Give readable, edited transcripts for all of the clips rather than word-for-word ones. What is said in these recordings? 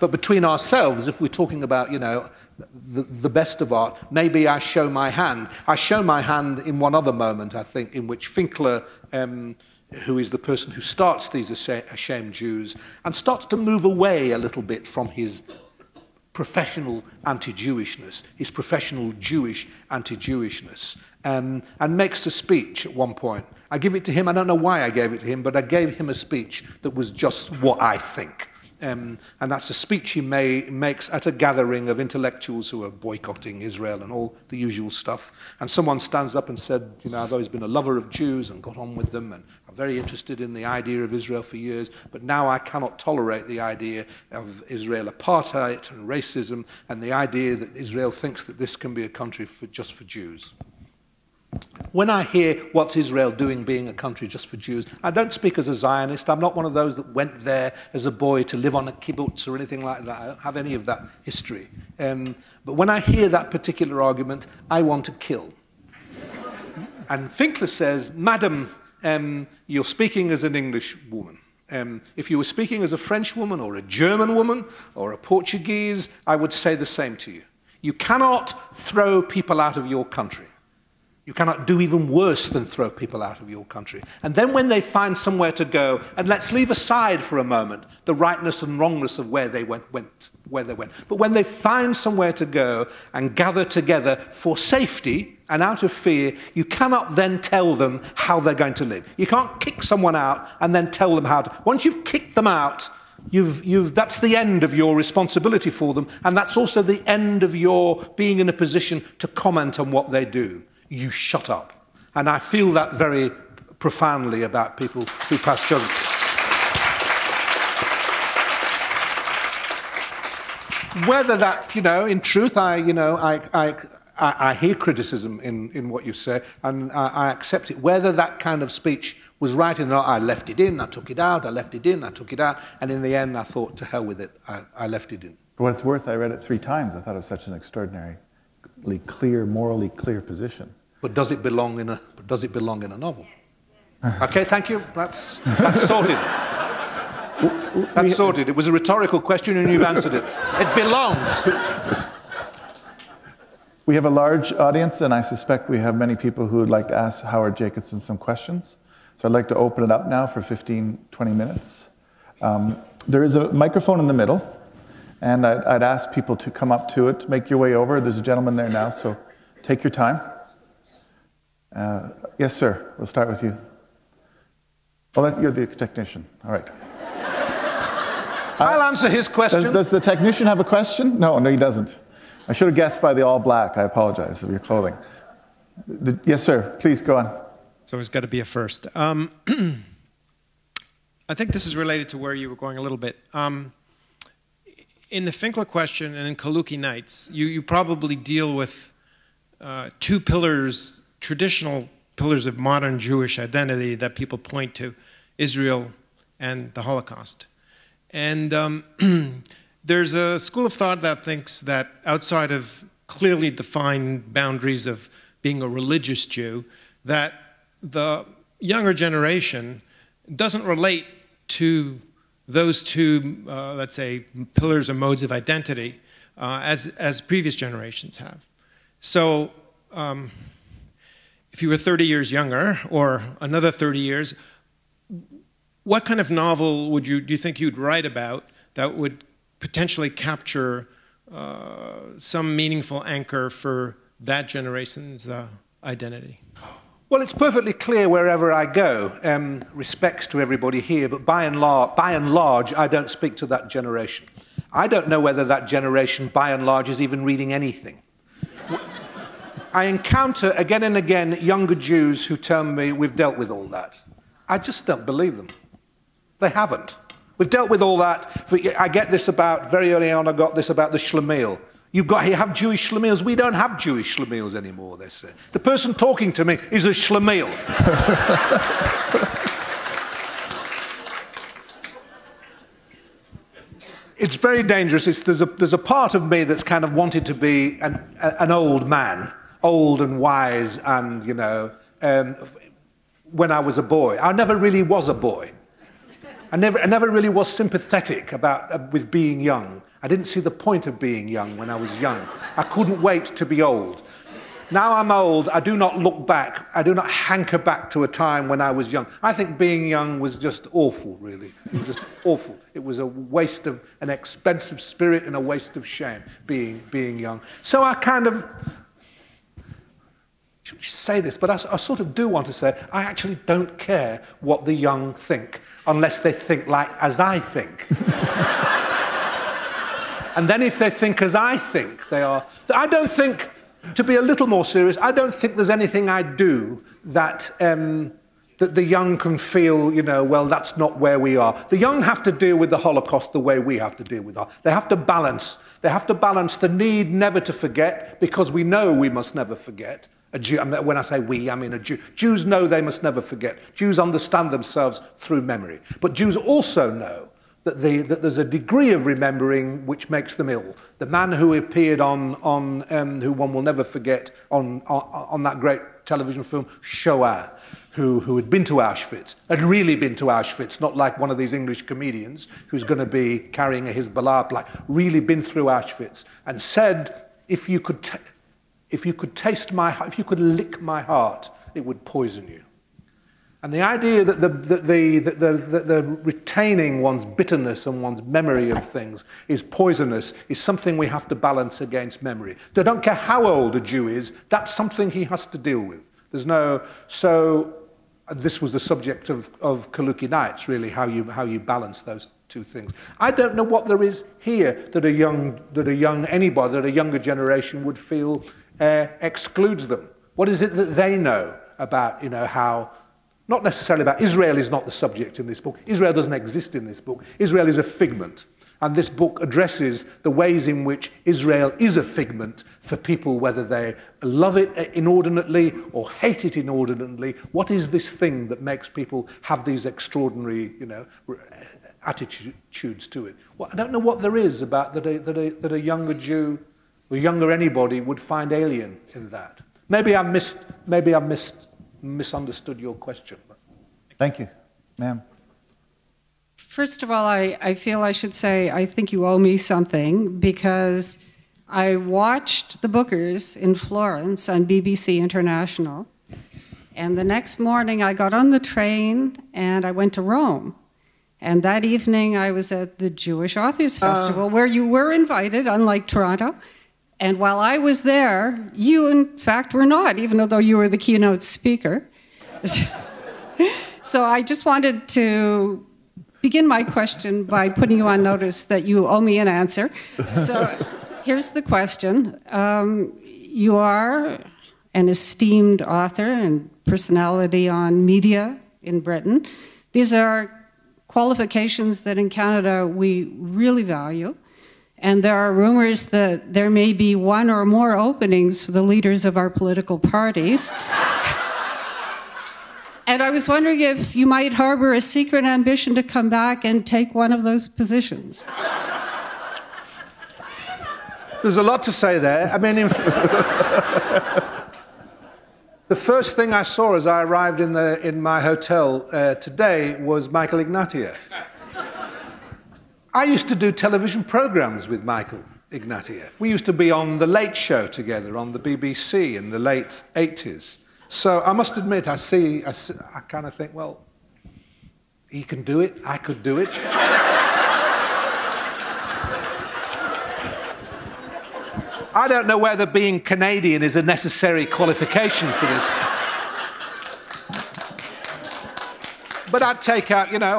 But between ourselves, if we're talking about, you know, the best of art, maybe I show my hand. I show my hand in one other moment, I think, in which Finkler, who is the person who starts these Ashamed Jews, and starts to move away a little bit from his professional anti-Jewishness, his professional Jewish anti-Jewishness, and makes a speech at one point. I give it to him. I don't know why I gave it to him, but I gave him a speech that was just what I think. And that's a speech he makes at a gathering of intellectuals who are boycotting Israel and all the usual stuff. And someone stands up and said, you know, I've always been a lover of Jews and got on with them, and I'm very interested in the idea of Israel for years, but now I cannot tolerate the idea of Israel apartheid and racism and the idea that Israel thinks that this can be a country just for Jews. When I hear what's Israel doing being a country just for Jews, I don't speak as a Zionist. I'm not one of those that went there as a boy to live on a kibbutz or anything like that. I don't have any of that history. But when I hear that particular argument, I want to kill. And Finkler says, Madam, you're speaking as an English woman. If you were speaking as a French woman or a German woman or a Portuguese, I would say the same to you. You cannot throw people out of your country. You cannot do even worse than throw people out of your country. And then when they find somewhere to go, and let's leave aside for a moment the rightness and wrongness of where they went. But when they find somewhere to go and gather together for safety and out of fear, you cannot then tell them how they're going to live. You can't kick someone out and then tell them how to. Once you've kicked them out, that's the end of your responsibility for them, and that's also the end of your being in a position to comment on what they do. You shut up. And I feel that very profoundly about people who pass judgment. Whether that, you know, in truth, I hear criticism in what you say, and I accept it. Whether that kind of speech was right or not, I left it in, I took it out, I left it in, I took it out, and in the end, I thought, to hell with it, I left it in. For what it's worth, I read it 3 times. I thought it was such an extraordinarily clear, morally clear position. But does it belong in a novel? Okay, thank you. That's sorted. That's sorted. It was a rhetorical question and you've answered it. It belongs. We have a large audience, and I suspect we have many people who would like to ask Howard Jacobson some questions. So I'd like to open it up now for 15, 20 minutes. There is a microphone in the middle, and I'd ask people to come up to it, make your way over. There's a gentleman there now, so take your time. Yes, sir. We'll start with you. Oh, you're the technician. All right. I'll answer his question. Does the technician have a question? No, he doesn't. I should have guessed by the all black. I apologize of your clothing. Yes, sir. Please go on. So it's got to be a first. I think this is related to where you were going a little bit. In the Finkler Question and in Kaluki Nights, you probably deal with 2 pillars, traditional pillars of modern Jewish identity that people point to: Israel and the Holocaust. And there's a school of thought that thinks that outside of clearly defined boundaries of being a religious Jew, that the younger generation doesn't relate to those 2, let's say, pillars or modes of identity as previous generations have. So if you were 30 years younger, or another 30 years, what kind of novel do you think you'd write about that would potentially capture some meaningful anchor for that generation's identity? Well, it's perfectly clear wherever I go, respects to everybody here, but by and large, I don't speak to that generation. I don't know whether that generation, by and large, is even reading anything. I encounter again and again younger Jews who tell me we've dealt with all that. I just don't believe them. They haven't. We've dealt with all that. I get this about, very early on I got this about the shlemiel. You have Jewish shlemiels. We don't have Jewish shlemiels anymore, they say. The person talking to me is a shlemiel. It's very dangerous. There's a part of me that's kind of wanted to be an old man, old and wise, and, you know, when I was a boy. I never really was a boy. I never really was sympathetic with being young. I didn't see the point of being young when I was young. I couldn't wait to be old. Now I'm old, I do not look back. I do not hanker back to a time when I was young. I think being young was just awful, really. It was just awful. It was a waste of an expensive spirit and a waste of shame, being young. So I kind of, I should say this, but I sort of do want to say, I actually don't care what the young think, unless they think like as I think. And then if they think as I think, they are... I don't think... To be a little more serious, I don't think there's anything I do that that the young can feel, you know, well, that's not where we are. The young have to deal with the Holocaust the way we have to deal with it. They have to balance. They have to balance the need never to forget, because we know we must never forget. A Jew, when I say we, I mean a Jew. Jews know they must never forget. Jews understand themselves through memory. But Jews also know that there's a degree of remembering which makes them ill. The man who appeared on who one will never forget on that great television film, Shoah, who had been to Auschwitz, had really been to Auschwitz, not like one of these English comedians who's going to be carrying a Hezbollah plaque, really been through Auschwitz, and said, if you could taste my heart, if you could lick my heart, it would poison you. And the idea that the retaining one's bitterness and one's memory of things is poisonous is something we have to balance against memory. They don't care how old a Jew is, that's something he has to deal with. There's no... So this was the subject of Kaluki Nights, really, how you balance those two things. I don't know what there is here that a younger generation would feel excludes them. What is it that they know about, you know, how... Not necessarily about Israel is not the subject in this book. Israel doesn't exist in this book. Israel is a figment. And this book addresses the ways in which Israel is a figment for people, whether they love it inordinately or hate it inordinately. What is this thing that makes people have these extraordinary, you know, attitudes to it? Well, I don't know what there is about that a younger Jew or younger anybody would find alien in that. Maybe I misunderstood your question. Thank you. Ma'am. First of all, I feel I should say I think you owe me something, because I watched the Bookers in Florence on BBC International, and the next morning I got on the train and I went to Rome. And that evening I was at the Jewish Authors Festival, where you were invited, unlike Toronto. And while I was there, you, in fact, were not, even though you were the keynote speaker. So I just wanted to begin my question by putting you on notice that you owe me an answer. So here's the question. You are an esteemed author and personality on media in Britain. These are qualifications that in Canada we really value. And there are rumors that there may be one or more openings for the leaders of our political parties. And I was wondering if you might harbor a secret ambition to come back and take one of those positions. There's a lot to say there. I mean, the first thing I saw as I arrived in my hotel today was Michael Ignatieff. I used to do television programs with Michael Ignatieff. We used to be on The Late Show together on the BBC in the late 80s. So I must admit, I kind of think, well, he can do it, I could do it. I don't know whether being Canadian is a necessary qualification for this. But I'd take out, you know,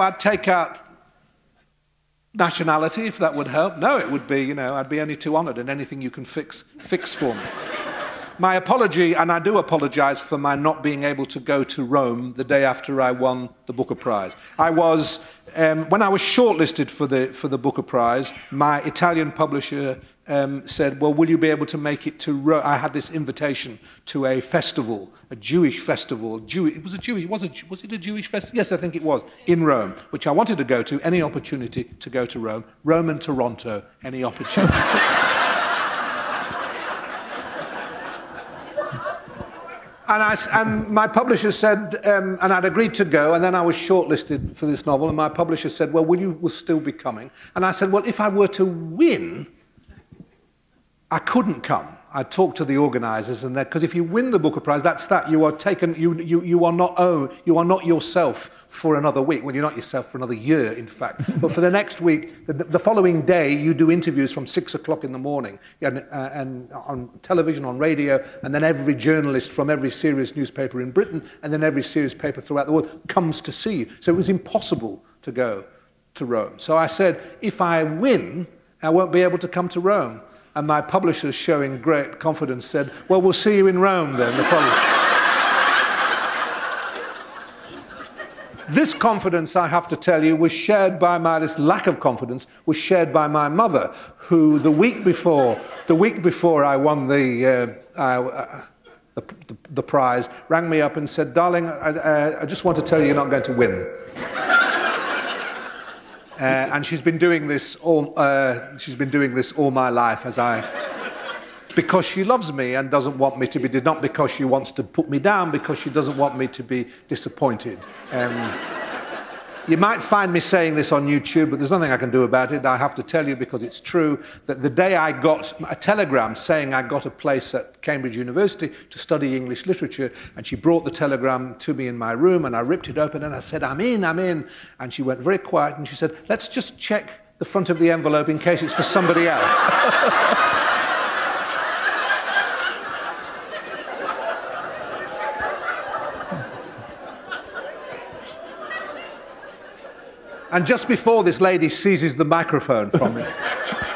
nationality, if that would help. No, it would be, you know, I'd be only too honoured, and anything you can fix for me. My apology, and I do apologise for my not being able to go to Rome the day after I won the Booker Prize. I was, when I was shortlisted for the Booker Prize, my Italian publisher said, well, will you be able to make it to Rome? I had this invitation to a festival, a Jewish festival. Was it a Jewish festival? Yes, I think it was, in Rome, which I wanted to go to, any opportunity to go to Rome. Rome and Toronto, any opportunity. And my publisher said, and I'd agreed to go, and then I was shortlisted for this novel, and my publisher said, well, will still be coming? And I said, well, if I were to win, I couldn't come. I talked to the organisers, and because if you win the Booker Prize, that's that. You are taken. You are not yourself for another week. Well, you're not yourself for another year, in fact. But for the next week, the following day, you do interviews from 6 o'clock in the morning, and on television, on radio, and then every journalist from every serious newspaper in Britain, and then every serious paper throughout the world comes to see you. So it was impossible to go to Rome. So I said, if I win, I won't be able to come to Rome. And my publisher, showing great confidence, said, well, we'll see you in Rome then, the following. This confidence, I have to tell you, was shared by this lack of confidence was shared by my mother, who the week before I won the prize, rang me up and said, darling, I just want to tell you you're not going to win. And she's been doing this all my life, because she loves me and doesn't want me to be, not because she wants to put me down, because she doesn't want me to be disappointed. You might find me saying this on YouTube, but there's nothing I can do about it. I have to tell you, because it's true, that the day I got a telegram saying I got a place at Cambridge University to study English literature, and she brought the telegram to me in my room, and I ripped it open, and I said, I'm in. And she went very quiet, and she said, let's just check the front of the envelope in case it's for somebody else. And just before this lady seizes the microphone from me,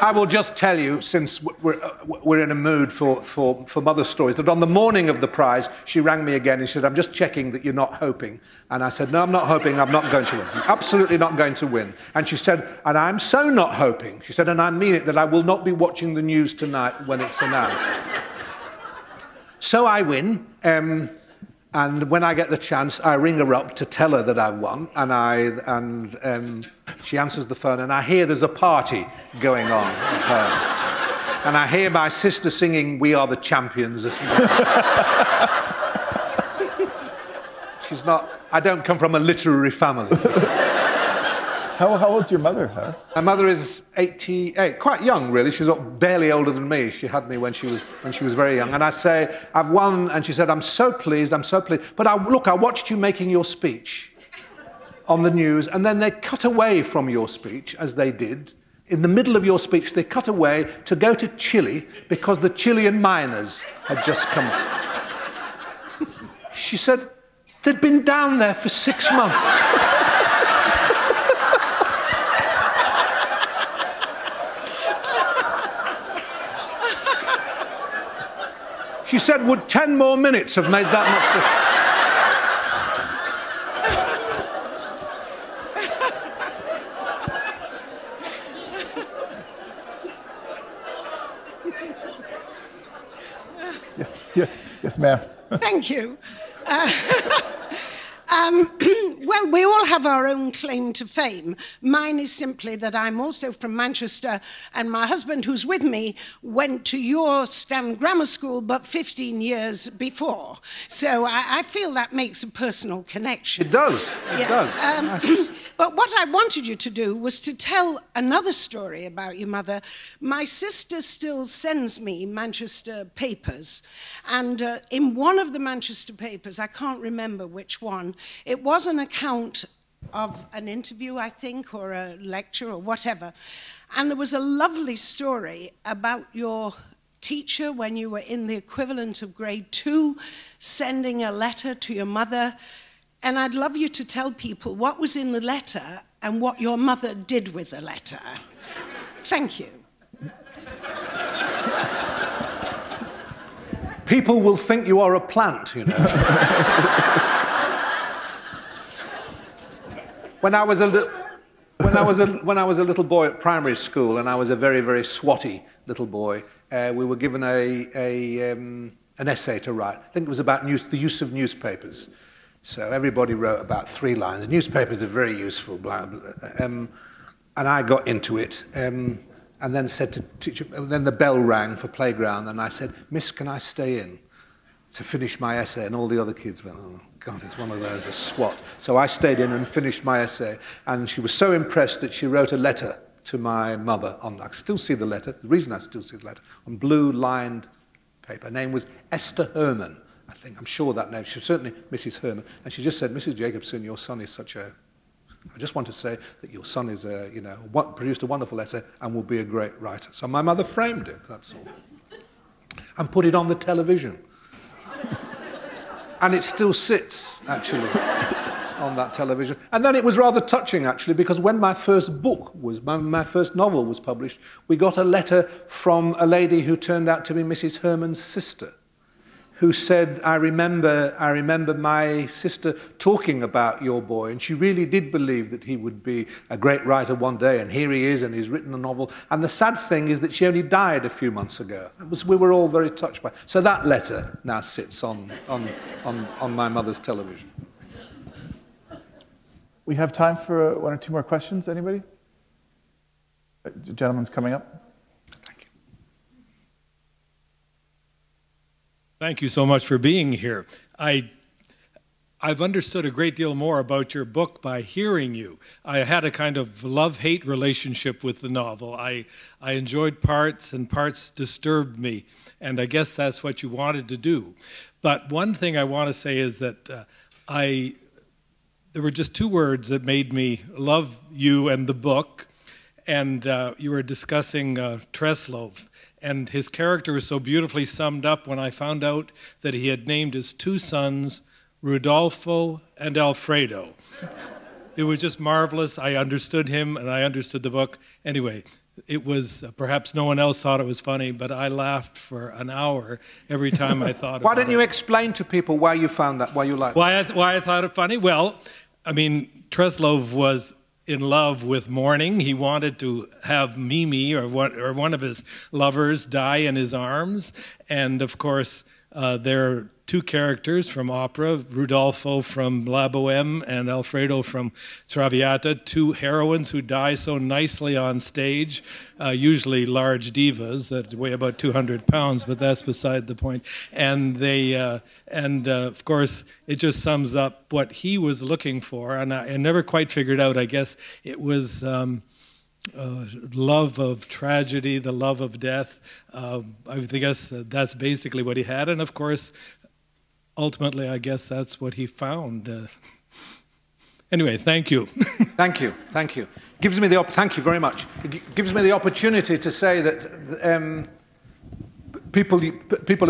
I will just tell you, since we're in a mood for mother stories, that on the morning of the prize, she rang me again and she said, I'm just checking that you're not hoping. And I said, no, I'm not hoping, I'm not going to win. I'm absolutely not going to win. And she said, and I'm so not hoping, she said, and I mean it, that I will not be watching the news tonight when it's announced. So I win. And when I get the chance, I ring her up to tell her that I've won, and she answers the phone, and I hear there's a party going on at home. And I hear my sister singing "We Are the Champions." I don't come from a literary family. How old's your mother, Howard? My mother is 88, quite young, really. She's barely older than me. She had me when she was very young. And I say, I've won, and she said, I'm so pleased. But I watched you making your speech on the news, and then they cut away from your speech, as they did. In the middle of your speech, they cut away to go to Chile, because the Chilean miners had just come up. She said, they'd been down there for 6 months. She said, would 10 more minutes have made that much difference? Yes, ma'am. Thank you. Well, we all have our own claim to fame. Mine is simply that I'm also from Manchester, and my husband, who's with me, went to your Stand Grammar School, but 15 years before. So I feel that makes a personal connection. It does. It does. But what I wanted you to do was to tell another story about your mother. My sister still sends me Manchester papers, and in one of the Manchester papers, I can't remember which one, it was an account of an interview, I think, or a lecture or whatever. And there was a lovely story about your teacher when you were in the equivalent of grade 2, sending a letter to your mother. And I'd love you to tell people what was in the letter and what your mother did with the letter. Thank you. People will think you are a plant, you know. When I was a little boy at primary school, and I was a very, very swotty little boy, we were given an essay to write. I think it was about the use of newspapers. So everybody wrote about 3 lines. Newspapers are very useful, blah, blah, and I got into it, and then said to teacher, then the bell rang for playground, and I said, Miss, can I stay in to finish my essay, and all the other kids went, oh, God, it's one of those, a SWAT. So I stayed in and finished my essay, and she was so impressed that she wrote a letter to my mother. I can still see the letter, the reason I still see the letter, on blue-lined paper. Her name was Esther Herman, I think. I'm sure that name. She was certainly Mrs. Herman. And she just said, Mrs. Jacobson, your son is such a... I just want to say that your son is a, you know, produced a wonderful essay and will be a great writer. So my mother framed it, that's all. And put it on the television. And it still sits, actually, on that television. And then it was rather touching, actually, because when my first book was, my first novel was published, we got a letter from a lady who turned out to be Mrs. Herman's sister, who said, I remember my sister talking about your boy, and she really did believe that he would be a great writer one day, and here he is, and he's written a novel. And the sad thing is that she only died a few months ago. We were all very touched by it. So that letter now sits on my mother's television. We have time for one or two more questions. Anybody? The gentleman's coming up. Thank you so much for being here. I've understood a great deal more about your book by hearing you. I had a kind of love-hate relationship with the novel. I enjoyed parts, and parts disturbed me, and I guess that's what you wanted to do. But one thing I want to say is that there were just two words that made me love you and the book, and you were discussing Treslov. And his character was so beautifully summed up when I found out that he had named his two sons Rudolfo and Alfredo. It was just marvelous. I understood him, and I understood the book. Anyway, it was, perhaps no one else thought it was funny, but I laughed for an hour every time I thought about it. Why don't you explain to people why you found that, why you liked it? Why I thought it funny? Well, I mean, Treslov was in love with mourning. He wanted to have Mimi, or one of his lovers, die in his arms. And of course, there are two characters from opera, Rudolfo from La Boheme and Alfredo from Traviata, two heroines who die so nicely on stage, usually large divas that weigh about 200 pounds, but that's beside the point. And of course, it just sums up what he was looking for, and I never quite figured out, I guess it was love of tragedy, the love of death. I guess that's basically what he had, and of course, ultimately, I guess that's what he found. Anyway, thank you. Thank you, thank you. Thank you very much. It gives me the opportunity to say that people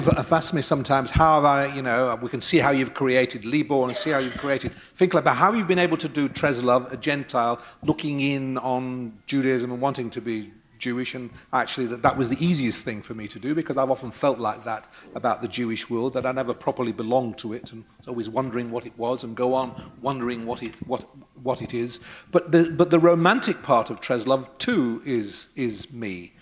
have asked me sometimes how have I, you know, we can see how you've created Libor and see how you've created Finkler, but how you've been able to do Treslov, a Gentile, looking in on Judaism and wanting to be Jewish, and actually that was the easiest thing for me to do, because I've often felt like that about the Jewish world, that I never properly belonged to it, and was always wondering what it was, and go on wondering what it is. But the romantic part of Treslov too is me.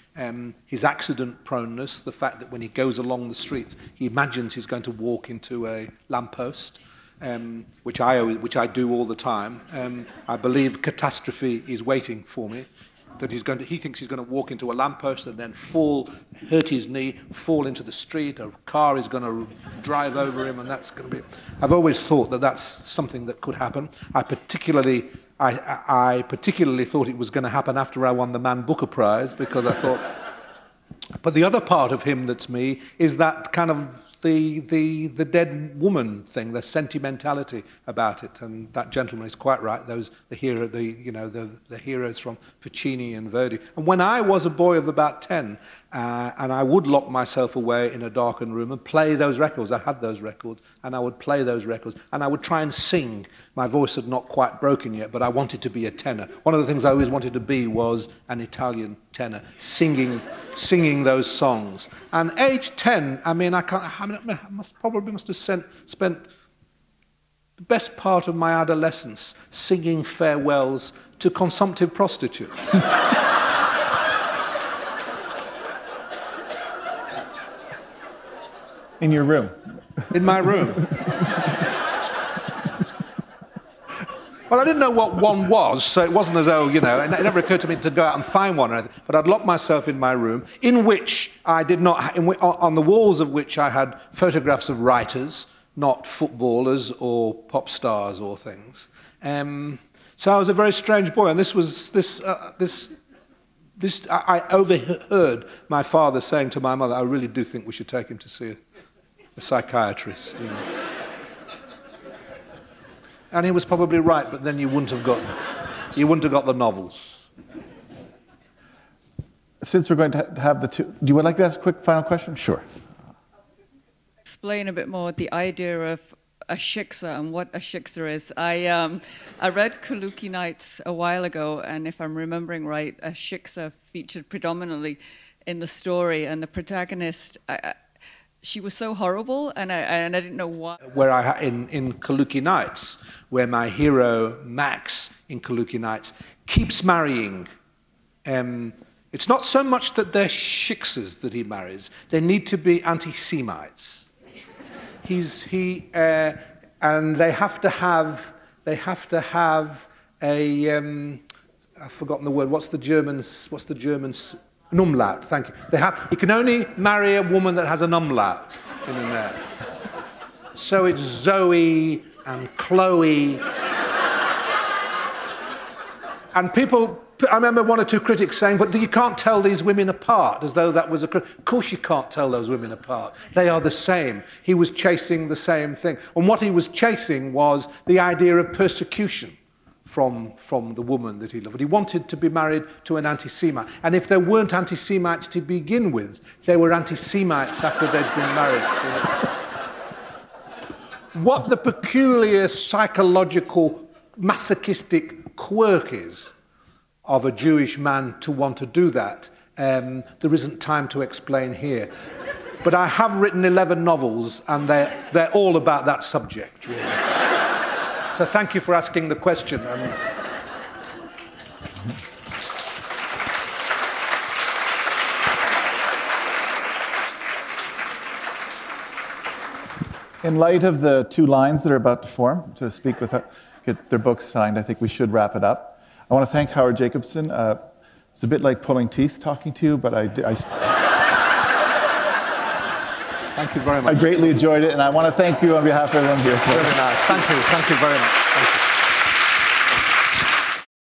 His accident proneness, the fact that when he goes along the streets, he imagines he's going to walk into a lamppost, which I do all the time. I believe catastrophe is waiting for me. That he thinks he's going to walk into a lamppost and then hurt his knee, fall into the street, a car is going to drive over him, and that's going to be... I've always thought that that's something that could happen. I particularly thought it was going to happen after I won the Man Booker Prize, because I thought... But the other part of him that's me is that kind of the dead woman thing, the sentimentality about it, and that gentleman is quite right. The heroes from Puccini and Verdi. And when I was a boy of about 10, and I would lock myself away in a darkened room and play those records. I had those records, and I would play those records, and I would try and sing. My voice had not quite broken yet, but I wanted to be a tenor. One of the things I always wanted to be was an Italian tenor, singing those songs. And age 10, I mean, I must have spent the best part of my adolescence singing farewells to consumptive prostitutes. In your room? In my room. Well, I didn't know what one was, so it wasn't as though, you know, it never occurred to me to go out and find one or anything. But I'd locked myself in my room, in which I did not, on the walls of which I had photographs of writers, not footballers or pop stars or things. So I was a very strange boy, and I overheard my father saying to my mother, "I really do think we should take him to see a psychiatrist." You know. And he was probably right, but then you wouldn't have got the novels. Since we're going to have the two, do you like to ask a quick final question? Sure. Explain a bit more the idea of a shiksa and what a shiksa is. I read Kaluki Nights a while ago, and if I'm remembering right, a shiksa featured predominantly in the story, and the protagonist, she was so horrible, and I didn't know why. In Kaluki Nights, where my hero Max in Kaluki Nights keeps marrying. It's not so much that they're shiksas that he marries; they need to be anti-Semites. And they have to have a I've forgotten the word. What's the German? An umlaut. Thank you. You can only marry a woman that has an umlaut in there. So it's Zoe and Chloe. And people, I remember one or two critics saying, but you can't tell these women apart, as though that was a... Of course you can't tell those women apart. They are the same. He was chasing the same thing. And what he was chasing was the idea of persecution from the woman that he loved. He wanted to be married to an anti-Semite. And if there weren't anti-Semites to begin with, they were anti-Semites after they'd been married. What the peculiar psychological masochistic quirk is of a Jewish man to want to do that, there isn't time to explain here. But I have written 11 novels, and they're all about that subject, really. So thank you for asking the question. In light of the two lines that are about to form, to speak with, get their books signed, I think we should wrap it up. I want to thank Howard Jacobson. It's a bit like pulling teeth talking to you, but Thank you very much. I greatly enjoyed it, and I want to thank you on behalf of everyone here. Very nice. Thank you. Thank you very much. Thank you.